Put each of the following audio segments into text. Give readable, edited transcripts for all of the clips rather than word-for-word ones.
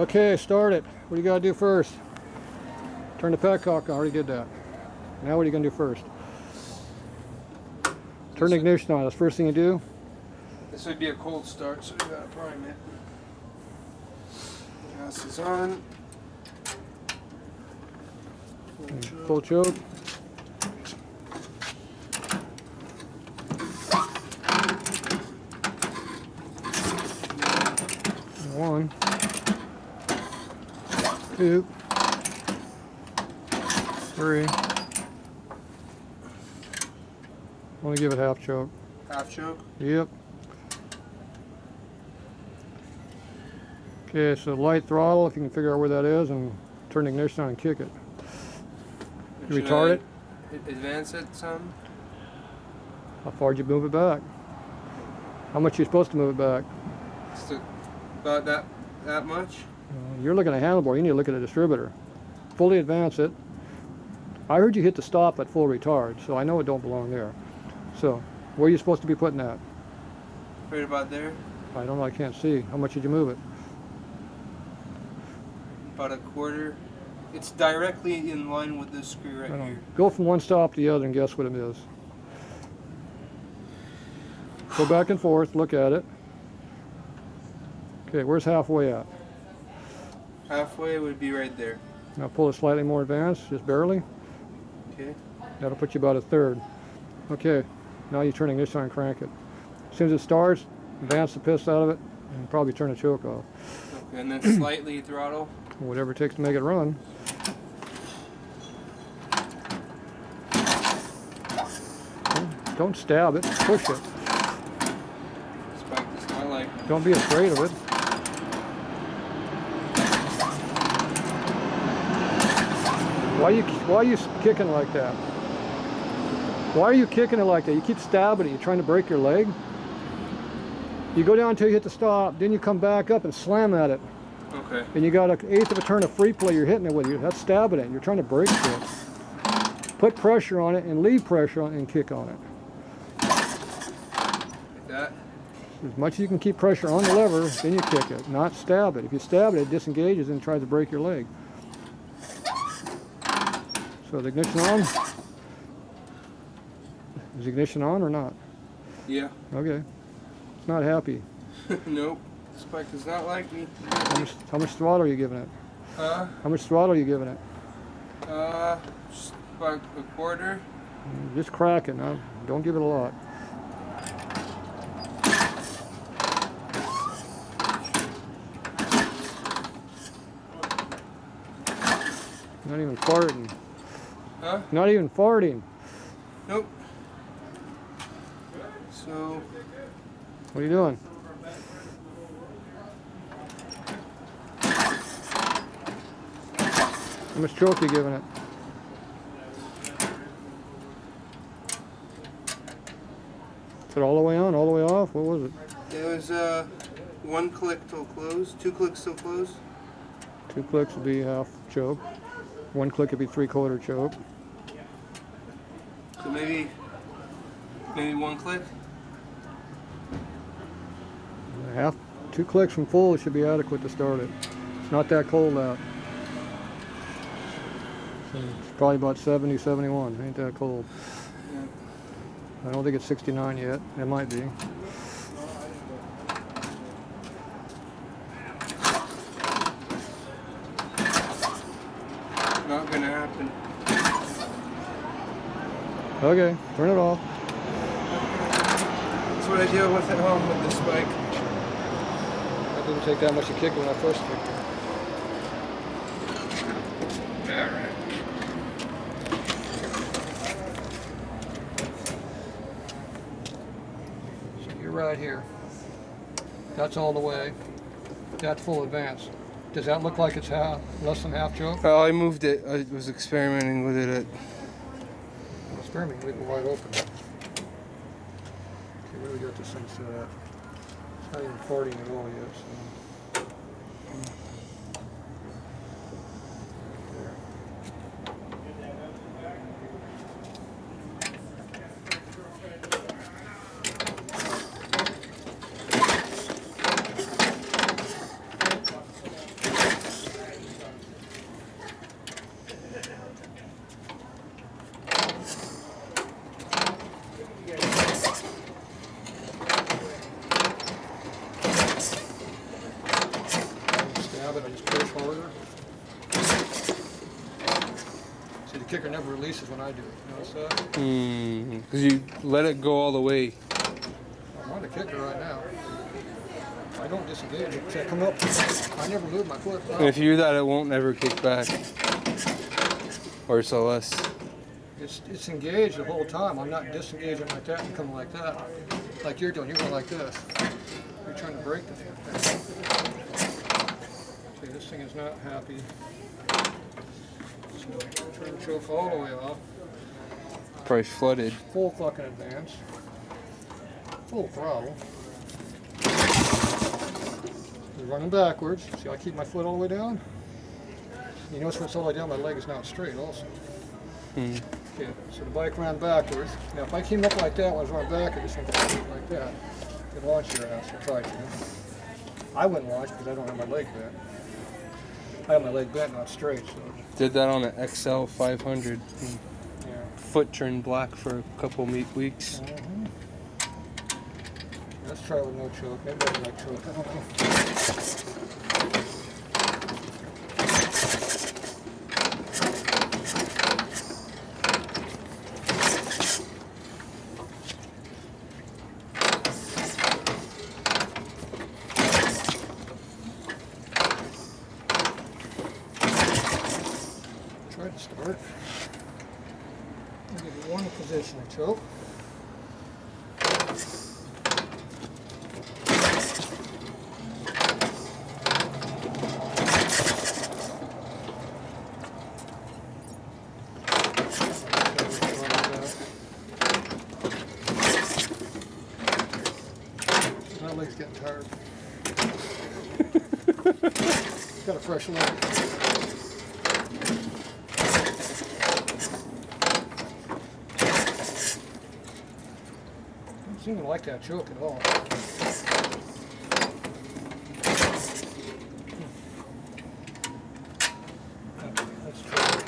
Okay, start it. What do you got to do first? Turn the petcock on. I already did that. Now what are you going to do first? Turn the ignition on. That's the first thing you do. This would be a cold start, so we got to prime it. Gas is on. Full choke. One, two, three. Only give it half choke. Half choke? Yep. Okay, so light throttle, if you can figure out where that is, and turn the ignition on and kick it. You retard it? Advance it some? How far did you move it back? How much are you supposed to move it back? About that much? You're looking at handlebar, you need to look at the distributor. Fully advance it. I heard you hit the stop at full retard, so I know it don't belong there. So, where are you supposed to be putting that? Right about there. I don't know, I can't see. How much did you move it? About a quarter. It's directly in line with this screw right here. Go from one stop to the other and guess what it is. Go back and forth, look at it. Okay, where's halfway at? Halfway would be right there. Now pull it slightly more advanced, just barely. Okay. That'll put you about a third. Okay, now you turn the ignition on and crank it. As soon as it starts, advance the piss out of it and probably turn the choke off. Okay, and then slightly throttle. Whatever it takes to make it run. Don't stab it, push it. Spike does not like. Don't be afraid of it. Why are you kicking like that? Why are you kicking it like that? You keep stabbing it. You're trying to break your leg. You go down until you hit the stop, then you come back up and slam at it. Okay. And you got an eighth of a turn of free play you're hitting it with. That's stabbing it. You're trying to break it. Put pressure on it and leave pressure on it and kick on it. Like that? As much as you can keep pressure on the lever, then you kick it, not stab it. If you stab it, it disengages and tries to break your leg. So the ignition on? Is the ignition on or not? Yeah. Okay. It's not happy. Nope. Spike does not like me. How much throttle are you giving it? Huh? How much throttle are you giving it? Just about a quarter. Just crack it now. Don't give it a lot. Not even farting. Huh? Not even farting. Nope. So. What are you doing? How much choke are you giving it? Is it all the way on, all the way off? What was it? It was one click till close, 2 clicks till close. 2 clicks would be half choke. 1 click would be 3/4 choke. So maybe 1 click. 2 clicks from full should be adequate to start it. It's not that cold out. So it's probably about 70, 71. Ain't that cold. Yeah. I don't think it's 69 yet. It might be. Not gonna happen. Okay, turn it off. That's what I deal with at home with the Spike. That didn't take that much to kick it when I first kicked it. So you're right here. That's all the way. That's full advance. Does that look like it's less than half choke? Oh, I moved it. I was experimenting with it at... Experiment, leave it wide open. Okay, where do we got this thing set at? It's not even farting at all yet, so. grab it, I just push harder. See, the kicker never releases when I do it. You notice that? Because you let it go all the way. I'm on the kicker right now. I don't disengage it. See, I come up, I never move my foot. And if you do that, it won't never kick back. Or so less. It's engaged the whole time. I'm not disengaging like that and coming like that. Like you're doing. You're going like this. You're trying to break the thing. See, this thing is not happy. So turn the choke all the way off. Probably flooded. Full fucking advance. Full throttle. You're running backwards. See, I keep my foot all the way down. You notice when it's all the way down, my leg is now straight also. Okay, so the bike ran backwards. Now if I came up like that when I was running back, I just went like that. You could launch your ass or try to. I wouldn't launch because I don't have my leg bent. I have my leg bent, not straight. So. Did that on an XL 500. Yeah. Foot turned black for a couple weeks. Let's try it with no choke. Everybody like choke. I don't know. Try to start. I'll give you one position to choke. My leg's getting tired. Got a fresh leg. Don't seem to like that choke at all. Okay, let's try it.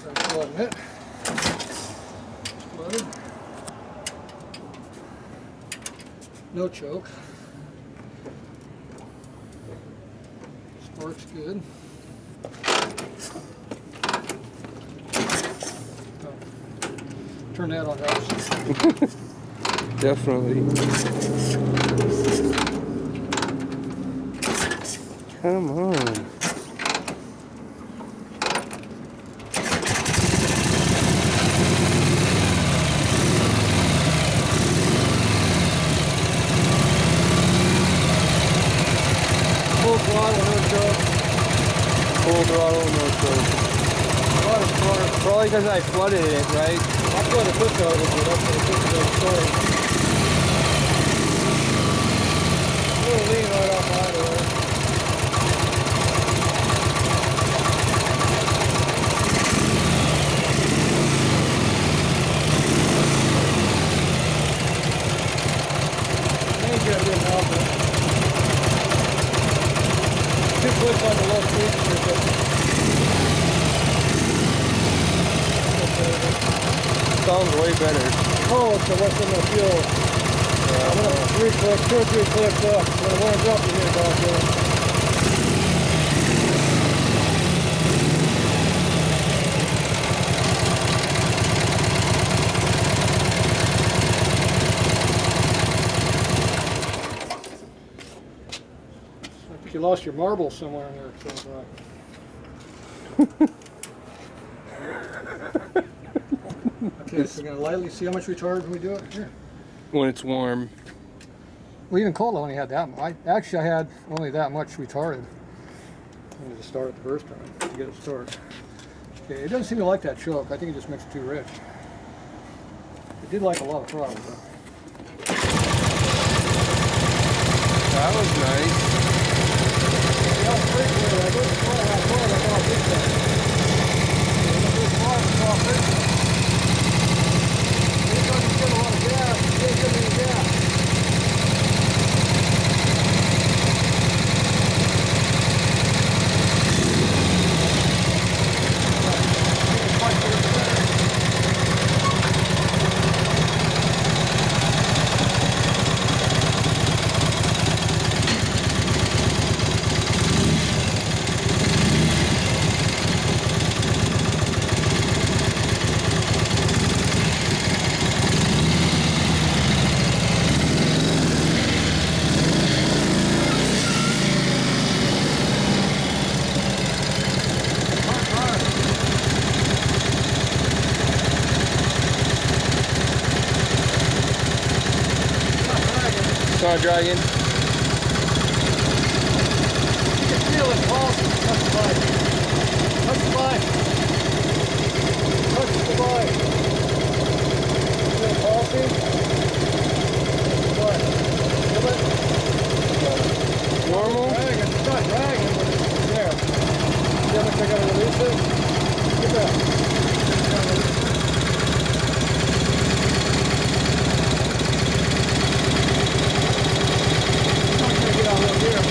Try flooding it. Flooded. No choke. Spark's good. Turn that on house. Definitely. Come on. Full throttle, no choke. Full throttle, no choke. Probably because I flooded it, right? I flooded the foot out of it, but that's what the foot started. A little lean right off my way. Ain't good, didn't help it. 2 clicks on the left feet. Sounds way better. Oh, so what's in the fuel? I'm gonna 3 clicks, 2 or 3 clicks up. When it warms up, you hear about that. I think you lost your marble somewhere in there. So, okay, so we're going to lightly see how much retard when we do it. Here. When it's warm. Well, even cold, I only had that much. Actually, I had only that much retarded. I wanted to start it the first time to get it started. Okay, it doesn't seem to like that choke. I think it just makes it too rich. It did like a lot of throttle, though. That was nice. Yeah, it's pretty good. I go to fly, I saw a big thing. Anytime you get a lot of gas, you can't get any gas. Start dragging. You can feel it pulsing. Touch the bike. Touch the bike. Touch the bike. Feel it pulsing? Touch the bike. Feel it? Normal? It's not dragging, but it's there. See how much I gotta release it? Get that. I'm not gonna get out real here.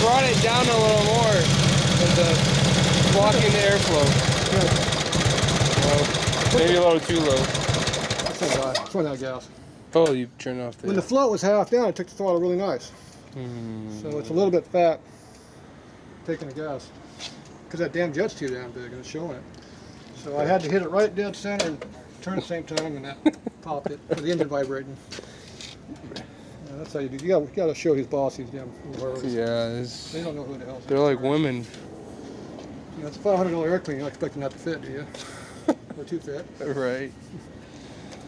Brought it down a little more with the blocking the airflow. Well, maybe a little too low. That's not bad. It's running out of gas. Oh, you turned off the... When the float was half down, it took the throttle really nice. So it's a little bit fat taking the gas. Because that damn jet's too damn big and it's showing it. So I had to hit it right dead center and turn at the same time and that popped it with the engine vibrating. Yeah, that's how you do. You gotta show these boss these damn Harleys. Yeah, They don't know who the hell they're like women. You know, it's a $500 airplane. You're not expecting that to fit, do you? Or too fit. Right.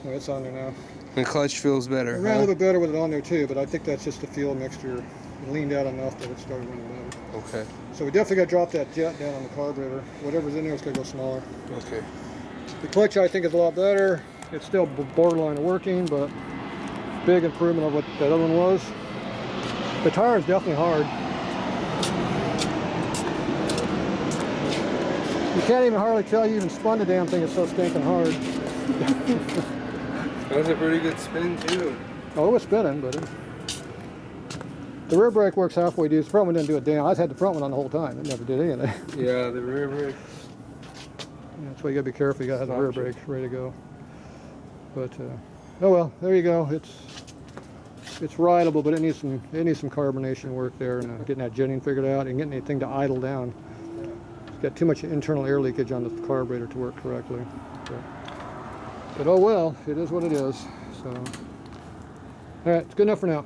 Oh, it's on there now. The clutch feels better. It ran a little bit better with it on there too, but I think that's just the fuel mixture. It leaned out enough that it started running better. Okay. So we definitely got to drop that jet down on the carburetor. Whatever's in there is going to go smaller. Okay. The clutch I think is a lot better. It's still borderline working, but big improvement of what that other one was. The tire is definitely hard. You can't even hardly tell you even spun the damn thing. It's so stinking hard. That was a pretty good spin too. Oh, it was spinning, but the rear brake works halfway decent. The front one didn't do a damn. I had the front one on the whole time. It never did anything. Yeah, the rear brake. Yeah, that's why you gotta be careful. You gotta have the rear brake ready to go. But oh well, there you go. It's rideable, but it needs some carbonation work there, and getting that jetting figured out and getting anything to idle down. It's got too much internal air leakage on the carburetor to work correctly. But oh well, it is what it is. So all right, it's good enough for now.